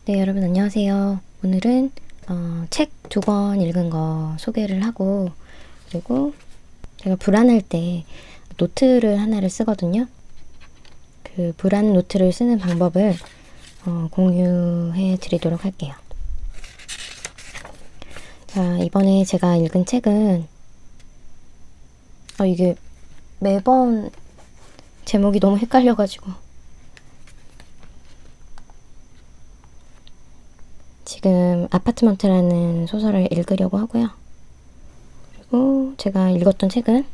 네, 여러분 안녕하세요. 오늘은 책 2권 읽은 거 소개를 하고, 그리고 제가 불안할 때 노트를 하나를 쓰거든요. 그 불안 노트를 쓰는 방법을 공유해 드리도록 할게요. 자, 이번에 제가 읽은 책은 이게 매번 제목이 너무 헷갈려가지고 지금 아파트먼트라는 소설을 읽으려고 하고요. 그리고 제가 읽었던 책은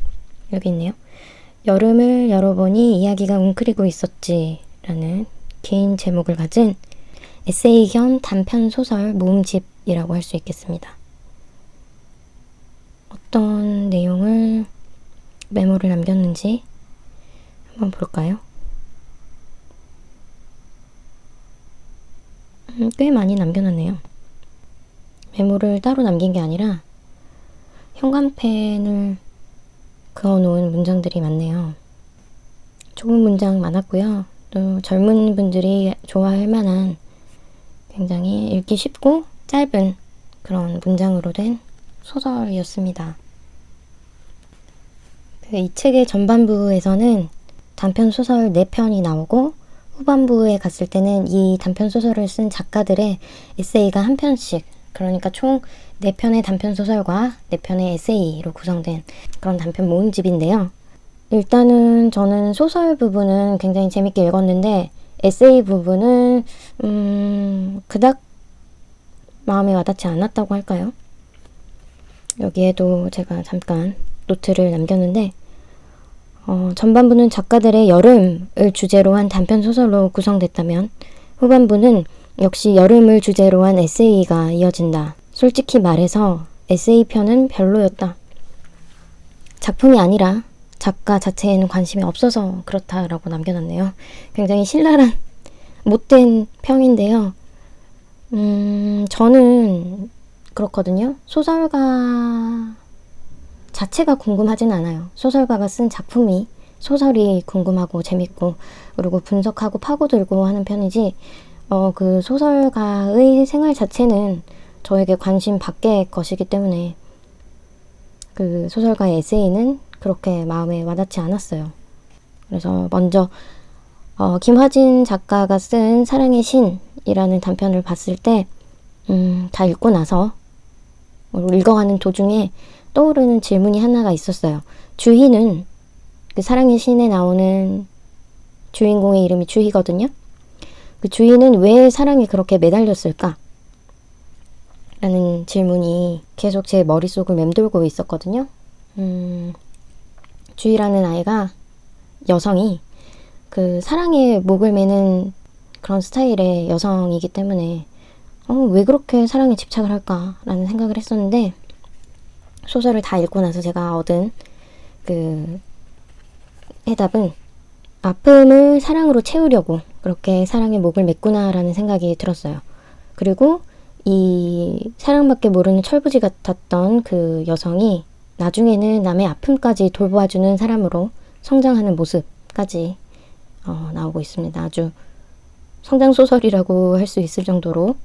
여기 있네요. 여름을 열어보니 이야기가 웅크리고 있었지 라는 긴 제목을 가진 에세이 겸 단편 소설 모음집이라고 할 수 있겠습니다. 어떤 내용을 메모를 남겼는지 한번 볼까요? 꽤 많이 남겨놨네요. 메모를 따로 남긴 게 아니라 형광펜을 그어놓은 문장들이 많네요. 좋은 문장 많았고요. 또 젊은 분들이 좋아할 만한 굉장히 읽기 쉽고 짧은 그런 문장으로 된 소설이었습니다. 이 책의 전반부에서는 단편 소설 4편이 나오고 후반부에 갔을 때는 이 단편 소설을 쓴 작가들의 에세이가 한 편씩, 그러니까 총 4편의 단편 소설과 4편의 에세이로 구성된 그런 단편 모음집인데요. 일단은 저는 소설 부분은 굉장히 재밌게 읽었는데 에세이 부분은 그닥 마음에 와닿지 않았다고 할까요? 여기에도 제가 잠깐 노트를 남겼는데 전반부는 작가들의 여름을 주제로 한 단편 소설로 구성됐다면 후반부는 역시 여름을 주제로 한 에세이가 이어진다. 솔직히 말해서 에세이 편은 별로였다. 작품이 아니라 작가 자체에는 관심이 없어서 그렇다라고 남겨놨네요. 굉장히 신랄한 못된 평인데요. 저는 그렇거든요. 소설가 자체가 궁금하진 않아요. 소설가가 쓴 작품이, 소설이 궁금하고 재밌고, 그리고 분석하고 파고들고 하는 편이지, 그 소설가의 생활 자체는 저에게 관심 밖의 것이기 때문에 그 소설가의 에세이는 그렇게 마음에 와닿지 않았어요. 그래서 먼저 김화진 작가가 쓴 사랑의 신이라는 단편을 봤을 때 다 읽고 나서 읽어가는 도중에 떠오르는 질문이 하나가 있었어요. 주희는, 그 사랑의 신에 나오는 주인공의 이름이 주희거든요. 그 주희는 왜 사랑에 그렇게 매달렸을까? 라는 질문이 계속 제 머릿속을 맴돌고 있었거든요. 주희라는 아이가, 여성이 그 사랑에 목을 매는 그런 스타일의 여성이기 때문에 왜 그렇게 사랑에 집착을 할까라는 생각을 했었는데, 소설을 다 읽고 나서 제가 얻은 그 해답은 아픔을 사랑으로 채우려고 그렇게 사랑에 목을 맸구나라는 생각이 들었어요. 그리고 이 사랑밖에 모르는 철부지 같았던 그 여성이 나중에는 남의 아픔까지 돌보아주는 사람으로 성장하는 모습까지 나오고 있습니다. 아주 성장소설이라고 할 수 있을 정도로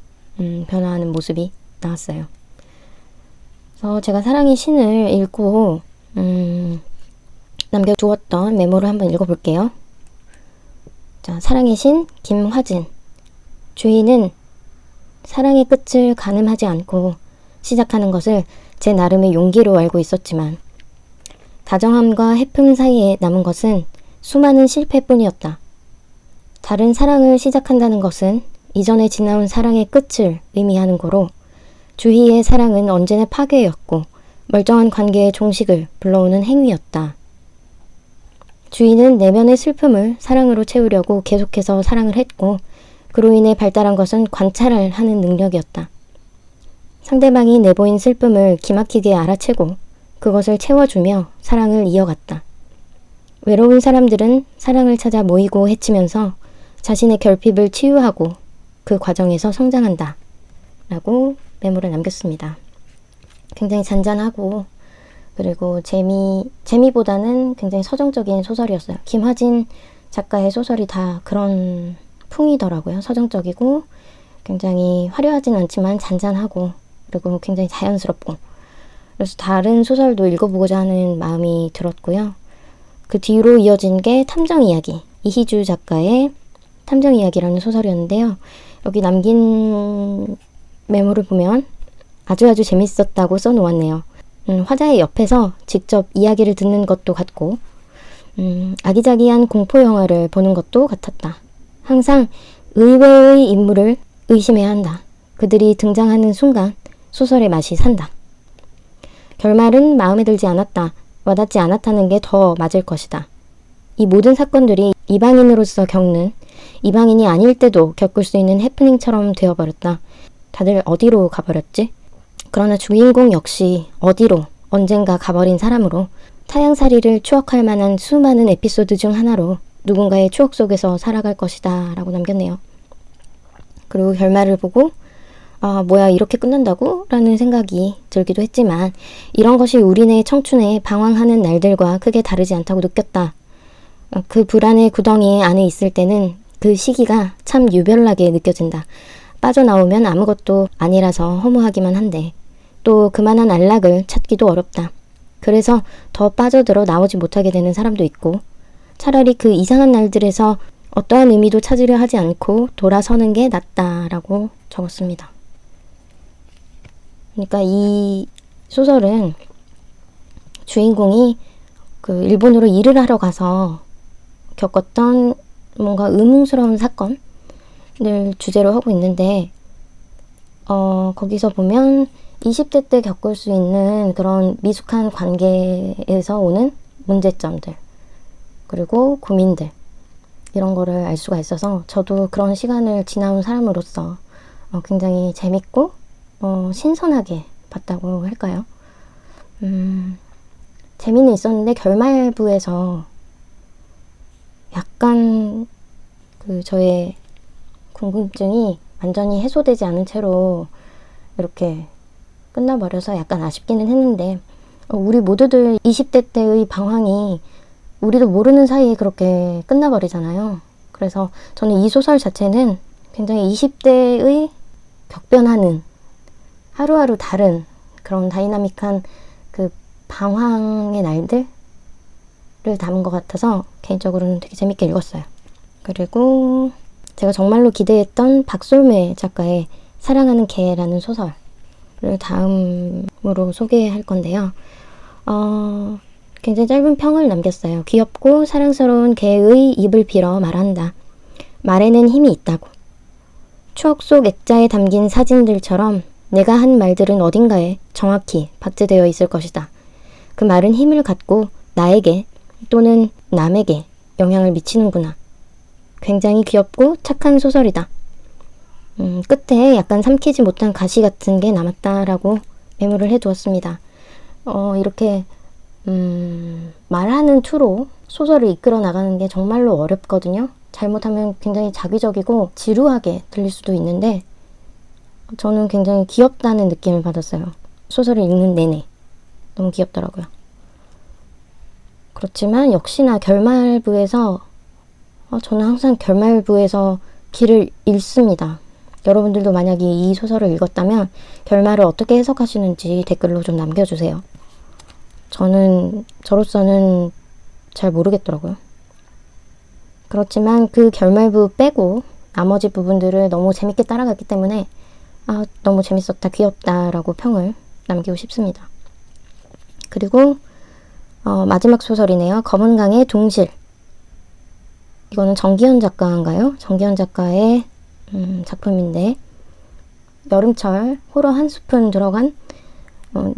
변화하는 모습이 나왔어요. 그래서 제가 사랑의 신을 읽고 남겨두었던 메모를 한번 읽어볼게요. 자, 사랑의 신 김화진. 주희는 사랑의 끝을 가늠하지 않고 시작하는 것을 제 나름의 용기로 알고 있었지만 다정함과 해픔 사이에 남은 것은 수많은 실패뿐이었다. 다른 사랑을 시작한다는 것은 이전에 지나온 사랑의 끝을 의미하는 거로 주희의 사랑은 언제나 파괴였고 멀쩡한 관계의 종식을 불러오는 행위였다. 주희는 내면의 슬픔을 사랑으로 채우려고 계속해서 사랑을 했고 그로 인해 발달한 것은 관찰을 하는 능력이었다. 상대방이 내보인 슬픔을 기막히게 알아채고 그것을 채워주며 사랑을 이어갔다. 외로운 사람들은 사랑을 찾아 모이고 해치면서 자신의 결핍을 치유하고 그 과정에서 성장한다. 라고 메모를 남겼습니다. 굉장히 잔잔하고 그리고 재미보다는 굉장히 서정적인 소설이었어요. 김화진 작가의 소설이 다 그런 풍이더라고요. 서정적이고 굉장히 화려하진 않지만 잔잔하고 그리고 굉장히 자연스럽고, 그래서 다른 소설도 읽어보고자 하는 마음이 들었고요. 그 뒤로 이어진 게 탐정 이야기, 이희주 작가의 탐정 이야기라는 소설이었는데요. 여기 남긴 메모를 보면 아주 재밌었다고 써놓았네요. 화자의 옆에서 직접 이야기를 듣는 것도 같고, 아기자기한 공포 영화를 보는 것도 같았다. 항상 의외의 인물을 의심해야 한다. 그들이 등장하는 순간 소설의 맛이 산다. 결말은 마음에 들지 않았다, 와닿지 않았다는 게 더 맞을 것이다. 이 모든 사건들이 이방인으로서 겪는, 이방인이 아닐 때도 겪을 수 있는 해프닝처럼 되어버렸다. 다들 어디로 가버렸지? 그러나 주인공 역시 어디로, 언젠가 가버린 사람으로, 타향살이를 추억할 만한 수많은 에피소드 중 하나로 누군가의 추억 속에서 살아갈 것이다 라고 남겼네요. 그리고 결말을 보고 아, 뭐야, 이렇게 끝난다고? 라는 생각이 들기도 했지만, 이런 것이 우리네 청춘에 방황하는 날들과 크게 다르지 않다고 느꼈다. 그 불안의 구덩이 안에 있을 때는 그 시기가 참 유별나게 느껴진다. 빠져나오면 아무것도 아니라서 허무하기만 한데, 또 그만한 안락을 찾기도 어렵다. 그래서 더 빠져들어 나오지 못하게 되는 사람도 있고, 차라리 그 이상한 날들에서 어떠한 의미도 찾으려 하지 않고 돌아서는 게 낫다라고 적었습니다. 그러니까 이 소설은 주인공이 그 일본으로 일을 하러 가서 겪었던 뭔가 의문스러운 사건을 주제로 하고 있는데, 거기서 보면 20대 때 겪을 수 있는 그런 미숙한 관계에서 오는 문제점들, 그리고 고민들, 이런 거를 알 수가 있어서 저도 그런 시간을 지나온 사람으로서 굉장히 재밌고 신선하게 봤다고 할까요? 재미는 있었는데 결말부에서 약간 그 저의 궁금증이 완전히 해소되지 않은 채로 이렇게 끝나버려서 약간 아쉽기는 했는데, 우리 모두들 20대 때의 방황이 우리도 모르는 사이에 그렇게 끝나버리잖아요. 그래서 저는 이 소설 자체는 굉장히 20대의 격변하는, 하루하루 다른 그런 다이나믹한 그 방황의 날들을 담은 것 같아서 개인적으로는 되게 재밌게 읽었어요. 그리고 제가 정말로 기대했던 박솔매 작가의 사랑하는 개라는 소설을 다음으로 소개할 건데요. 굉장히 짧은 평을 남겼어요. 귀엽고 사랑스러운 개의 입을 빌어 말한다. 말에는 힘이 있다고. 추억 속 액자에 담긴 사진들처럼 내가 한 말들은 어딘가에 정확히 박제되어 있을 것이다. 그 말은 힘을 갖고 나에게 또는 남에게 영향을 미치는구나. 굉장히 귀엽고 착한 소설이다. 끝에 약간 삼키지 못한 가시 같은 게 남았다라고 메모를 해두었습니다. 이렇게 말하는 투로 소설을 이끌어 나가는 게 정말로 어렵거든요. 잘못하면 굉장히 자기적이고 지루하게 들릴 수도 있는데, 저는 굉장히 귀엽다는 느낌을 받았어요. 소설을 읽는 내내 너무 귀엽더라고요. 그렇지만 역시나 결말부에서 저는 항상 결말부에서 길을 잃습니다. 여러분들도 만약에 이 소설을 읽었다면 결말을 어떻게 해석하시는지 댓글로 좀 남겨주세요. 저로서는 잘 모르겠더라고요. 그렇지만 그 결말부 빼고 나머지 부분들을 너무 재밌게 따라갔기 때문에 너무 재밌었다, 귀엽다 라고 평을 남기고 싶습니다. 그리고 마지막 소설이네요. 검은강의 둥실. 이거는 정기현 작가인가요? 정기현 작가의 작품인데, 여름철 호러 한 스푼 들어간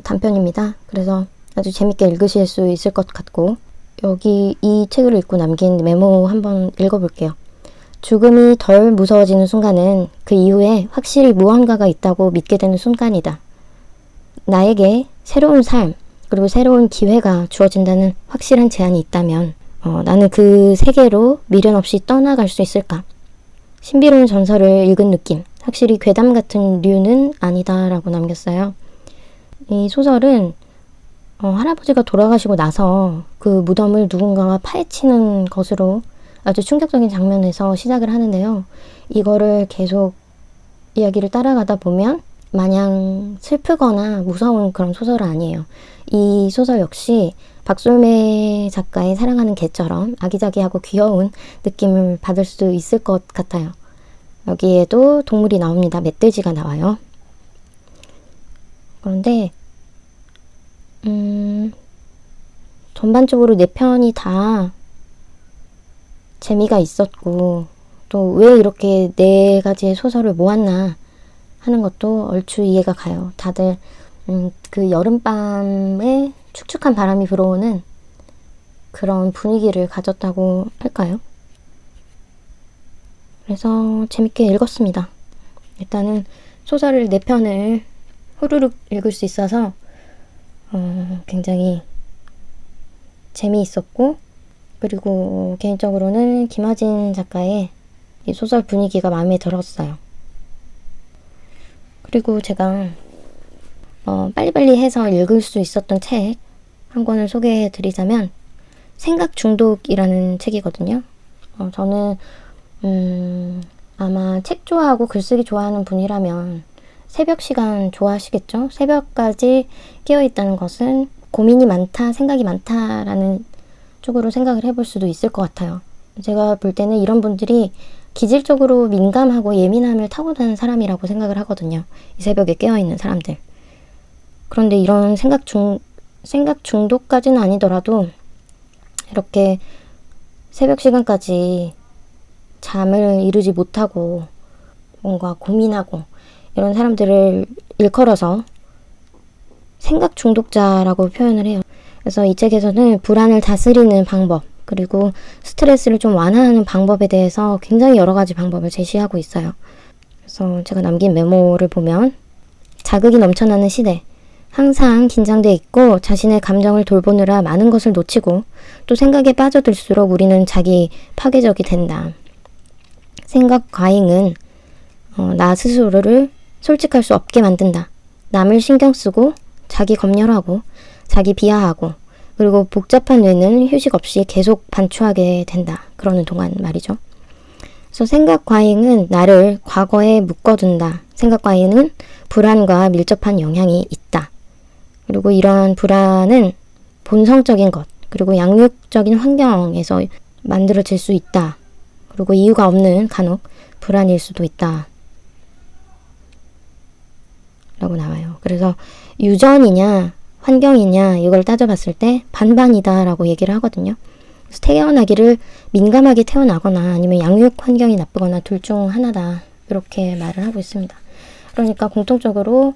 단편입니다. 그래서 아주 재밌게 읽으실 수 있을 것 같고, 여기 이 책을 읽고 남긴 메모 한번 읽어볼게요. 죽음이 덜 무서워지는 순간은 그 이후에 확실히 무언가가 있다고 믿게 되는 순간이다. 나에게 새로운 삶, 그리고 새로운 기회가 주어진다는 확실한 제안이 있다면 나는 그 세계로 미련 없이 떠나갈 수 있을까? 신비로운 전설을 읽은 느낌, 확실히 괴담 같은 류는 아니다 라고 남겼어요. 이 소설은 할아버지가 돌아가시고 나서 그 무덤을 누군가가 파헤치는 것으로 아주 충격적인 장면에서 시작을 하는데요. 이거를 계속 이야기를 따라가다 보면 마냥 슬프거나 무서운 그런 소설은 아니에요. 이 소설 역시 박솔매 작가의 사랑하는 개처럼 아기자기하고 귀여운 느낌을 받을 수 있을 것 같아요. 여기에도 동물이 나옵니다. 멧돼지가 나와요. 그런데 전반적으로 네 편이 다 재미가 있었고 또 왜 이렇게 네 가지의 소설을 모았나 하는 것도 얼추 이해가 가요. 다들 그 여름밤에 축축한 바람이 불어오는 그런 분위기를 가졌다고 할까요? 그래서 재밌게 읽었습니다. 일단은 소설을 4편을 후루룩 읽을 수 있어서 굉장히 재미있었고, 그리고 개인적으로는 김하진 작가의 이 소설 분위기가 마음에 들었어요. 그리고 제가 빨리빨리 해서 읽을 수 있었던 책 한 권을 소개해 드리자면 생각 중독이라는 책이거든요. 저는 아마 책 좋아하고 글쓰기 좋아하는 분이라면 새벽 시간 좋아하시겠죠? 새벽까지 깨어있다는 것은 고민이 많다, 생각이 많다라는 쪽으로 생각을 해볼 수도 있을 것 같아요. 제가 볼 때는 이런 분들이 기질적으로 민감하고 예민함을 타고난 사람이라고 생각을 하거든요. 이 새벽에 깨어있는 사람들. 그런데 이런 생각 중독까지는 아니더라도 이렇게 새벽 시간까지 잠을 이루지 못하고 뭔가 고민하고 이런 사람들을 일컬어서 생각 중독자라고 표현을 해요. 그래서 이 책에서는 불안을 다스리는 방법, 그리고 스트레스를 좀 완화하는 방법에 대해서 굉장히 여러 가지 방법을 제시하고 있어요. 그래서 제가 남긴 메모를 보면 자극이 넘쳐나는 시대, 항상 긴장돼 있고 자신의 감정을 돌보느라 많은 것을 놓치고 또 생각에 빠져들수록 우리는 자기 파괴적이 된다. 생각 과잉은 나 스스로를 솔직할 수 없게 만든다. 남을 신경 쓰고 자기 검열하고 자기 비하하고 그리고 복잡한 뇌는 휴식 없이 계속 반추하게 된다. 그러는 동안 말이죠. 그래서 생각 과잉은 나를 과거에 묶어둔다. 생각 과잉은 불안과 밀접한 영향이 있다. 그리고 이러한 불안은 본성적인 것, 그리고 양육적인 환경에서 만들어질 수 있다. 그리고 이유가 없는 간혹 불안일 수도 있다. 라고 나와요. 그래서 유전이냐 환경이냐 이걸 따져봤을 때 반반이다 라고 얘기를 하거든요. 그래서 태어나기를 민감하게 태어나거나 아니면 양육 환경이 나쁘거나 둘 중 하나다 이렇게 말을 하고 있습니다. 그러니까 공통적으로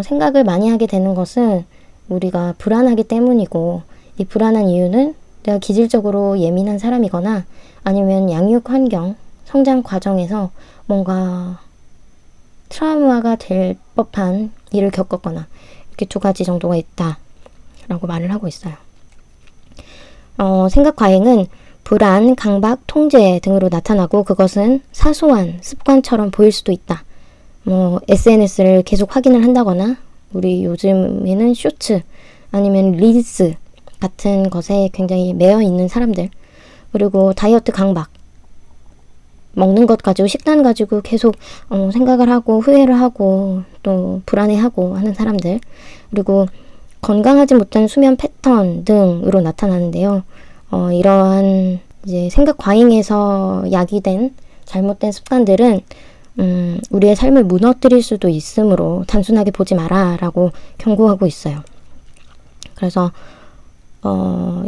생각을 많이 하게 되는 것은 우리가 불안하기 때문이고, 이 불안한 이유는 내가 기질적으로 예민한 사람이거나 아니면 양육 환경, 성장 과정에서 뭔가 트라우마가 될 법한 일을 겪었거나 이렇게 2가지 정도가 있다 라고 말을 하고 있어요. 생각 과잉은 불안, 강박, 통제 등으로 나타나고 그것은 사소한 습관처럼 보일 수도 있다. SNS를 계속 확인을 한다거나 우리 요즘에는 쇼츠 아니면 릴스 같은 것에 굉장히 매여 있는 사람들, 그리고 다이어트 강박, 먹는 것 가지고 식단 가지고 계속 생각을 하고 후회를 하고 또 불안해하고 하는 사람들, 그리고 건강하지 못한 수면 패턴 등으로 나타나는데요. 이러한 이제 생각 과잉에서 야기된 잘못된 습관들은 우리의 삶을 무너뜨릴 수도 있으므로 단순하게 보지 마라 라고 경고하고 있어요. 그래서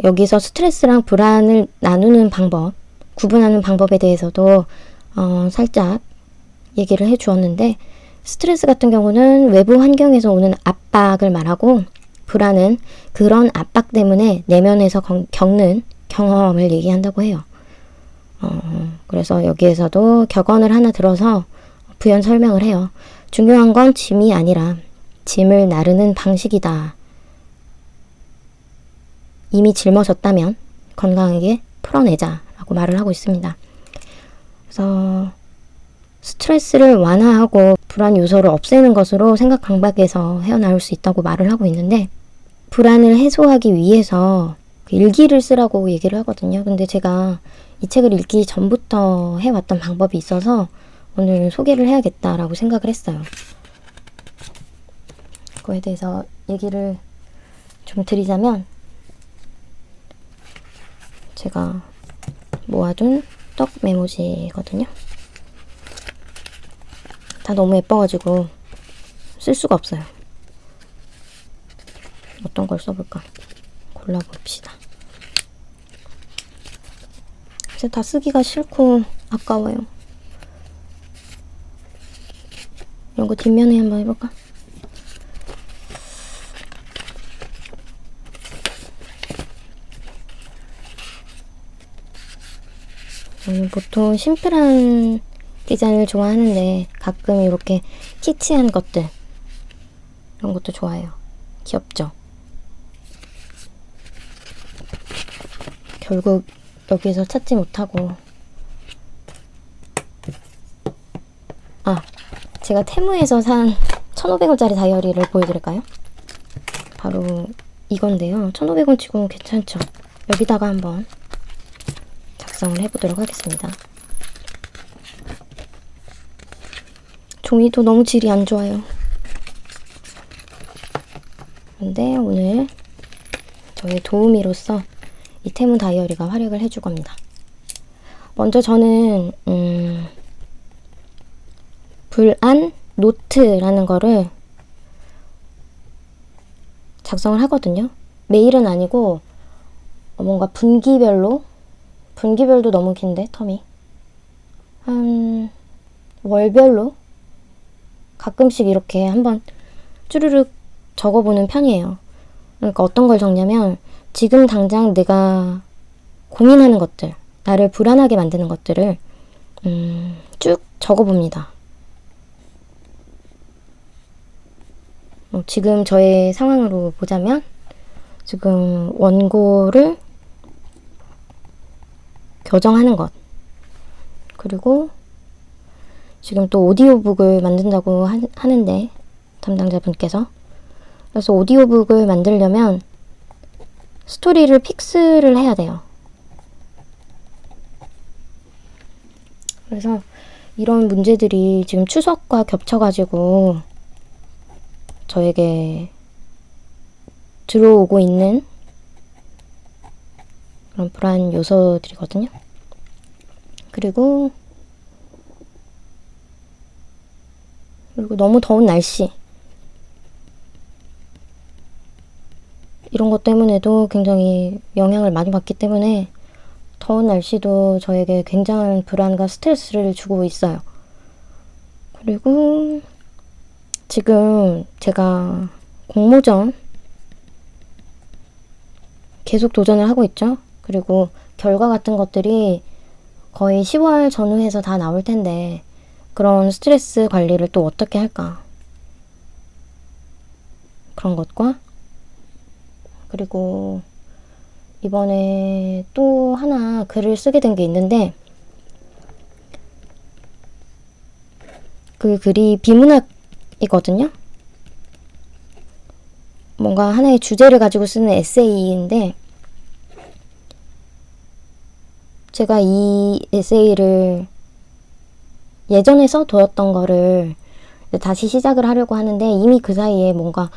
여기서 스트레스랑 불안을 나누는 방법, 구분하는 방법에 대해서도 살짝 얘기를 해 주었는데, 스트레스 같은 경우는 외부 환경에서 오는 압박을 말하고, 불안은 그런 압박 때문에 내면에서 겪는 경험을 얘기한다고 해요. 그래서 여기에서도 격언을 하나 들어서 부연 설명을 해요. 중요한 건 짐이 아니라 짐을 나르는 방식이다. 이미 짊어졌다면 건강하게 풀어내자 라고 말을 하고 있습니다. 그래서 스트레스를 완화하고 불안 요소를 없애는 것으로 생각 강박에서 헤어나올 수 있다고 말을 하고 있는데, 불안을 해소하기 위해서 일기를 쓰라고 얘기를 하거든요. 근데 제가 이 책을 읽기 전부터 해왔던 방법이 있어서 오늘 소개를 해야겠다라고 생각을 했어요. 그거에 대해서 얘기를 좀 드리자면, 제가 모아둔 떡 메모지거든요. 다 너무 예뻐가지고 쓸 수가 없어요. 어떤 걸 써볼까? 골라봅시다. 그래서 다 쓰기가 싫고 아까워요. 이런 거 뒷면에 한번 해볼까? 저는 보통 심플한 디자인을 좋아하는데 가끔 이렇게 키치한 것들, 이런 것도 좋아해요. 귀엽죠? 결국 여기서 찾지 못하고, 제가 테무에서 산 1,500원짜리 다이어리를 보여드릴까요? 바로 이건데요. 1,500원 치고 괜찮죠? 여기다가 한번 작성을 해보도록 하겠습니다. 종이도 너무 질이 안 좋아요. 근데 오늘 저의 도우미로서 이 테무 다이어리가 활약을 해줄 겁니다. 먼저 저는 불안 노트라는 거를 작성을 하거든요. 매일은 아니고 뭔가 분기별로, 분기별도 너무 긴데 텀이 한 월별로 가끔씩 이렇게 한번 쭈르륵 적어보는 편이에요. 그러니까 어떤 걸 적냐면 지금 당장 내가 고민하는 것들, 나를 불안하게 만드는 것들을 쭉 적어봅니다. 지금 저의 상황으로 보자면 지금 원고를 교정하는 것, 그리고 지금 또 오디오북을 만든다고 하는데 담당자분께서, 그래서 오디오북을 만들려면 스토리를 픽스를 해야 돼요. 그래서 이런 문제들이 지금 추석과 겹쳐가지고 저에게 들어오고 있는 그런 불안 요소들이거든요. 그리고 너무 더운 날씨, 이런 것 때문에도 굉장히 영향을 많이 받기 때문에 더운 날씨도 저에게 굉장한 불안과 스트레스를 주고 있어요. 그리고 지금 제가 공모전 계속 도전을 하고 있죠. 그리고 결과 같은 것들이 거의 10월 전후해서 다 나올 텐데 그런 스트레스 관리를 또 어떻게 할까? 그런 것과, 그리고 이번에 또 하나 글을 쓰게 된 게 있는데, 그 글이 비문학이거든요. 뭔가 하나의 주제를 가지고 쓰는 에세이인데, 제가 이 에세이를 예전에 써두었던 거를 다시 시작을 하려고 하는데, 이미 그 사이에 뭔가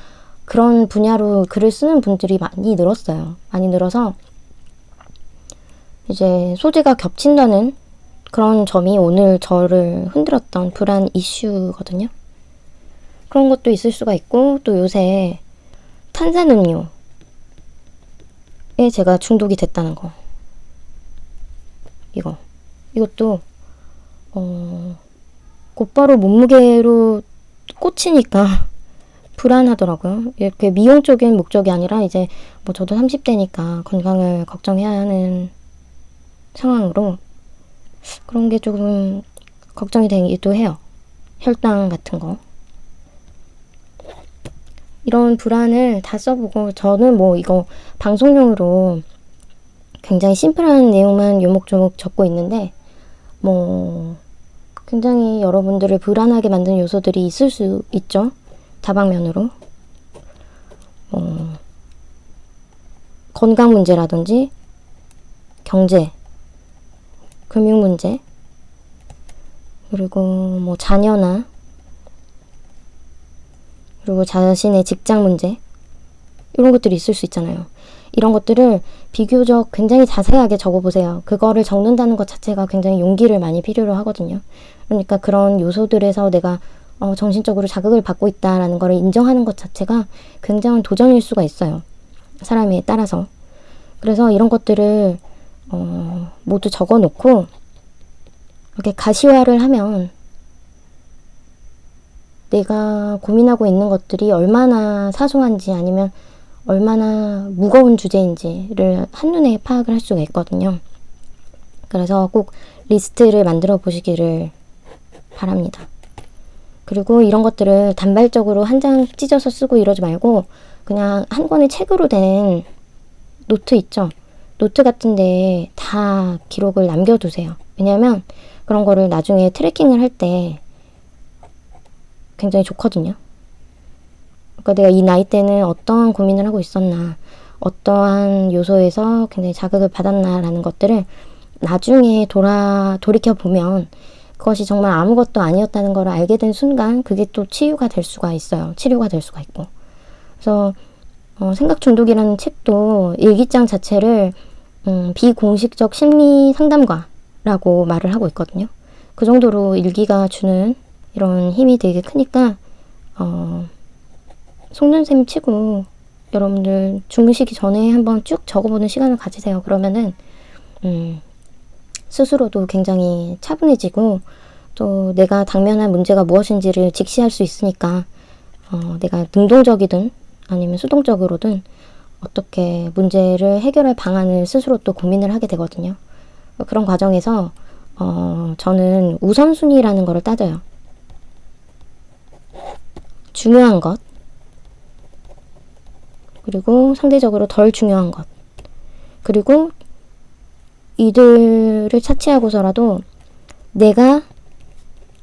그런 분야로 글을 쓰는 분들이 많이 늘었어요. 많이 늘어서 이제 소재가 겹친다는 그런 점이 오늘 저를 흔들었던 불안 이슈거든요. 그런 것도 있을 수가 있고, 또 요새 탄산음료에 제가 중독이 됐다는 거. 이것도 곧바로 몸무게로 꽂히니까 불안하더라고요. 이렇게 미용적인 목적이 아니라 이제 뭐 저도 30대니까 건강을 걱정해야 하는 상황으로 그런 게 조금 걱정이 되기도 해요. 혈당 같은 거. 이런 불안을 다 써보고, 저는 뭐 이거 방송용으로 굉장히 심플한 내용만 요목조목 적고 있는데, 뭐 굉장히 여러분들을 불안하게 만드는 요소들이 있을 수 있죠. 다방면으로. 건강 문제라든지 경제, 금융 문제, 그리고 뭐 자녀나 그리고 자신의 직장 문제 이런 것들이 있을 수 있잖아요. 이런 것들을 비교적 굉장히 자세하게 적어보세요. 그거를 적는다는 것 자체가 굉장히 용기를 많이 필요로 하거든요. 그러니까 그런 요소들에서 내가 정신적으로 자극을 받고 있다라는 거를 인정하는 것 자체가 굉장한 도전일 수가 있어요. 사람에 따라서. 그래서 이런 것들을 모두 적어놓고 이렇게 가시화를 하면 내가 고민하고 있는 것들이 얼마나 사소한지 아니면 얼마나 무거운 주제인지를 한눈에 파악을 할 수가 있거든요. 그래서 꼭 리스트를 만들어 보시기를 바랍니다. 그리고 이런 것들을 단발적으로 한 장 찢어서 쓰고 이러지 말고 그냥 한 권의 책으로 된 노트 있죠? 노트 같은데 다 기록을 남겨두세요. 왜냐하면 그런 거를 나중에 트래킹을 할 때 굉장히 좋거든요. 그러니까 내가 이 나이 때는 어떠한 고민을 하고 있었나, 어떠한 요소에서 굉장히 자극을 받았나라는 것들을 나중에 돌이켜보면 그것이 정말 아무것도 아니었다는 걸 알게 된 순간 그게 또 치유가 될 수가 있어요. 치료가 될 수가 있고. 그래서 생각 중독이라는 책도 일기장 자체를 비공식적 심리 상담가라고 말을 하고 있거든요. 그 정도로 일기가 주는 이런 힘이 되게 크니까 속는 셈 치고 여러분들 주무시기 전에 한번 쭉 적어보는 시간을 가지세요. 그러면은 스스로도 굉장히 차분해지고 또 내가 당면한 문제가 무엇인지를 직시할 수 있으니까 내가 능동적이든 아니면 수동적으로든 어떻게 문제를 해결할 방안을 스스로 또 고민을 하게 되거든요. 그런 과정에서 저는 우선순위라는 거를 따져요. 중요한 것 그리고 상대적으로 덜 중요한 것 그리고 이들을 차치하고서라도 내가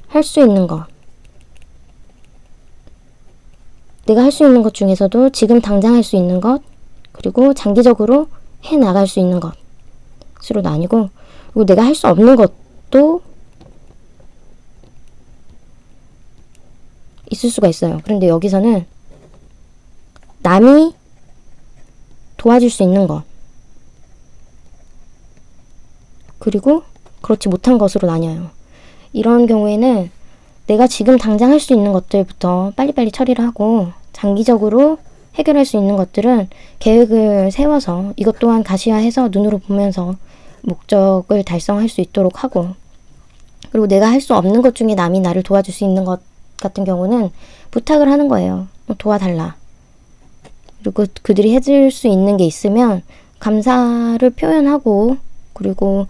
할 수 있는 것 내가 할 수 있는 것 중에서도 지금 당장 할 수 있는 것 그리고 장기적으로 해 나갈 수 있는 것으로 나뉘고 그리고 내가 할 수 없는 것도 있을 수가 있어요. 그런데 여기서는 남이 도와줄 수 있는 것 그리고 그렇지 못한 것으로 나뉘어요. 이런 경우에는 내가 지금 당장 할 수 있는 것들부터 빨리빨리 처리를 하고 장기적으로 해결할 수 있는 것들은 계획을 세워서 이것 또한 가시화해서 눈으로 보면서 목적을 달성할 수 있도록 하고 그리고 내가 할 수 없는 것 중에 남이 나를 도와줄 수 있는 것 같은 경우는 부탁을 하는 거예요. 도와달라. 그리고 그들이 해줄 수 있는 게 있으면 감사를 표현하고 그리고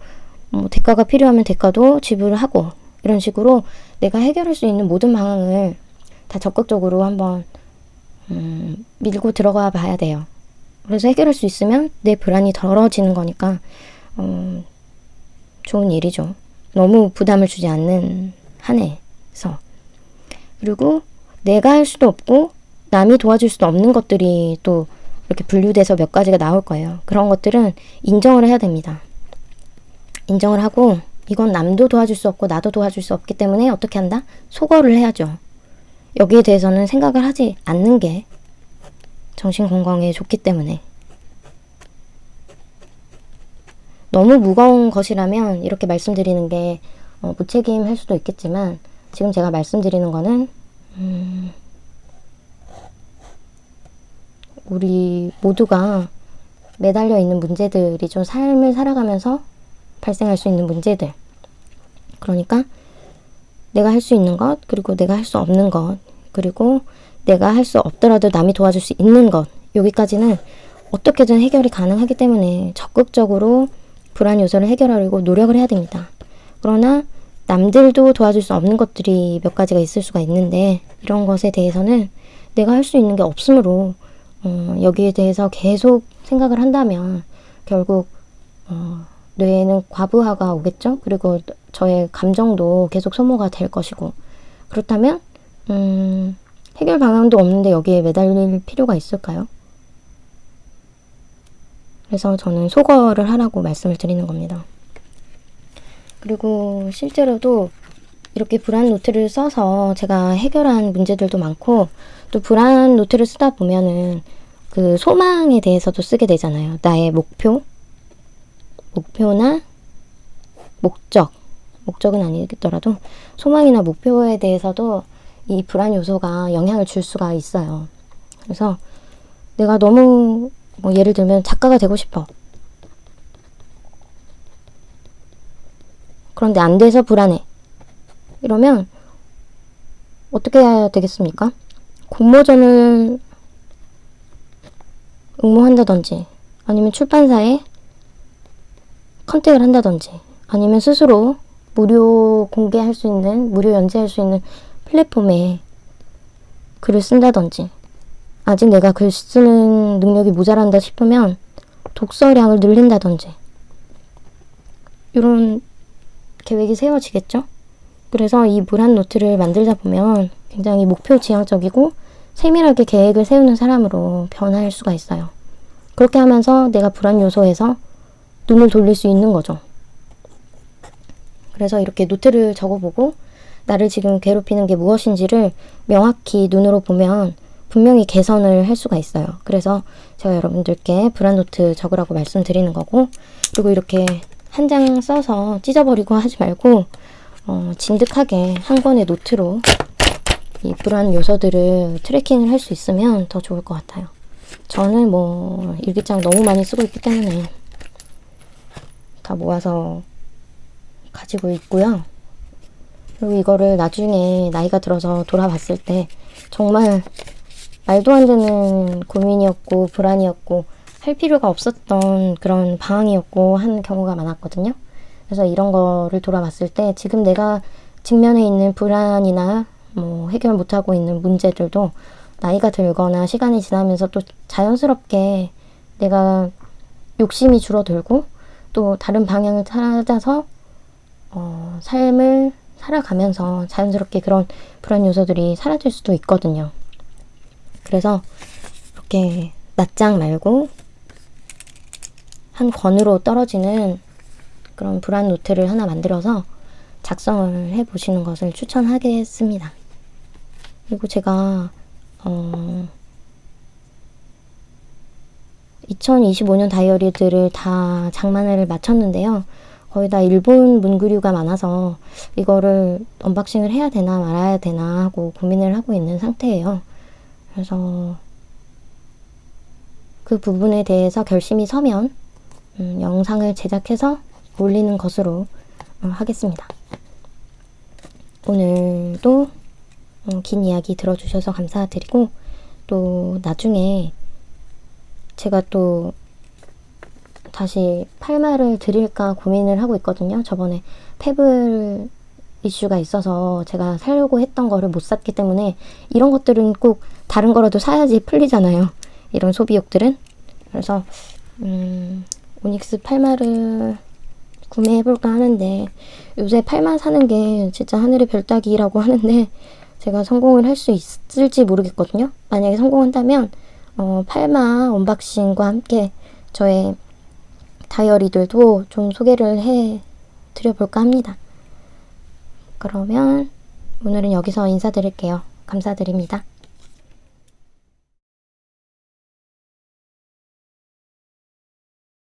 대가가 필요하면 대가도 지불을 하고 이런 식으로 내가 해결할 수 있는 모든 방향을 다 적극적으로 한번 밀고 들어가 봐야 돼요. 그래서 해결할 수 있으면 내 불안이 덜어지는 거니까 좋은 일이죠. 너무 부담을 주지 않는 한에서. 그리고 내가 할 수도 없고 남이 도와줄 수도 없는 것들이 또 이렇게 분류돼서 몇 가지가 나올 거예요. 그런 것들은 인정을 해야 됩니다. 인정을 하고 이건 남도 도와줄 수 없고 나도 도와줄 수 없기 때문에 어떻게 한다? 소거를 해야죠. 여기에 대해서는 생각을 하지 않는 게 정신건강에 좋기 때문에. 너무 무거운 것이라면 이렇게 말씀드리는 게 무책임할 수도 있겠지만 지금 제가 말씀드리는 거는 우리 모두가 매달려 있는 문제들이 좀 삶을 살아가면서 발생할 수 있는 문제들. 그러니까 내가 할 수 있는 것, 그리고 내가 할 수 없는 것, 그리고 내가 할 수 없더라도 남이 도와줄 수 있는 것. 여기까지는 어떻게든 해결이 가능하기 때문에 적극적으로 불안 요소를 해결하려고 노력을 해야 됩니다. 그러나 남들도 도와줄 수 없는 것들이 몇 가지가 있을 수가 있는데 이런 것에 대해서는 내가 할 수 있는 게 없으므로 여기에 대해서 계속 생각을 한다면 결국 뇌에는 과부하가 오겠죠. 그리고 저의 감정도 계속 소모가 될 것이고 그렇다면 해결 방향도 없는데 여기에 매달릴 필요가 있을까요? 그래서 저는 소거를 하라고 말씀을 드리는 겁니다. 그리고 실제로도 이렇게 불안 노트를 써서 제가 해결한 문제들도 많고, 또 불안 노트를 쓰다 보면은 그 소망에 대해서도 쓰게 되잖아요. 나의 목표나 목적은 아니더라도 소망이나 목표에 대해서도 이 불안 요소가 영향을 줄 수가 있어요. 그래서 내가 너무 예를 들면 작가가 되고 싶어. 그런데 안 돼서 불안해. 이러면 어떻게 해야 되겠습니까? 공모전을 응모한다든지, 아니면 출판사에 컨택을 한다든지, 아니면 스스로 무료 공개할 수 있는, 무료 연재할 수 있는 플랫폼에 글을 쓴다든지, 아직 내가 글 쓰는 능력이 모자란다 싶으면 독서량을 늘린다든지, 이런 계획이 세워지겠죠? 그래서 이 불안 노트를 만들다 보면 굉장히 목표 지향적이고 세밀하게 계획을 세우는 사람으로 변할 수가 있어요. 그렇게 하면서 내가 불안 요소에서 눈을 돌릴 수 있는 거죠. 그래서 이렇게 노트를 적어보고 나를 지금 괴롭히는 게 무엇인지를 명확히 눈으로 보면 분명히 개선을 할 수가 있어요. 그래서 제가 여러분들께 불안 노트 적으라고 말씀드리는 거고, 그리고 이렇게 한 장 써서 찢어버리고 하지 말고 진득하게 한 권의 노트로 이 불안 요소들을 트래킹을 할 수 있으면 더 좋을 것 같아요. 저는 일기장 너무 많이 쓰고 있기 때문에 다 모아서 가지고 있고요. 그리고 이거를 나중에 나이가 들어서 돌아봤을 때 정말 말도 안 되는 고민이었고 불안이었고 할 필요가 없었던 그런 방황이었고 하는 경우가 많았거든요. 그래서 이런 거를 돌아봤을 때 지금 내가 직면해 있는 불안이나 해결 못하고 있는 문제들도 나이가 들거나 시간이 지나면서 또 자연스럽게 내가 욕심이 줄어들고 또 다른 방향을 찾아서 삶을 살아가면서 자연스럽게 그런 불안 요소들이 사라질 수도 있거든요. 그래서 이렇게 낱장 말고 한 권으로 떨어지는 그런 불안 노트를 하나 만들어서 작성을 해보시는 것을 추천하겠습니다. 그리고 제가 2025년 다이어리들을 다 장만을 마쳤는데요. 거의 다 일본 문구류가 많아서 이거를 언박싱을 해야 되나 말아야 되나 하고 고민을 하고 있는 상태예요. 그래서 그 부분에 대해서 결심이 서면 영상을 제작해서 올리는 것으로 하겠습니다. 오늘도 긴 이야기 들어주셔서 감사드리고, 또 나중에 제가 또 다시 팔마를 드릴까 고민을 하고 있거든요. 저번에 패블 이슈가 있어서 제가 사려고 했던 거를 못 샀기 때문에 이런 것들은 꼭 다른 거라도 사야지 풀리잖아요. 이런 소비욕들은. 그래서 오닉스 팔마를 구매해볼까 하는데, 요새 팔마 사는 게 진짜 하늘의 별 따기라고 하는데 제가 성공을 할 수 있을지 모르겠거든요. 만약에 성공한다면 팔마 언박싱과 함께 저의 다이어리들도 좀 소개를 해 드려볼까 합니다. 그러면 오늘은 여기서 인사드릴게요. 감사드립니다.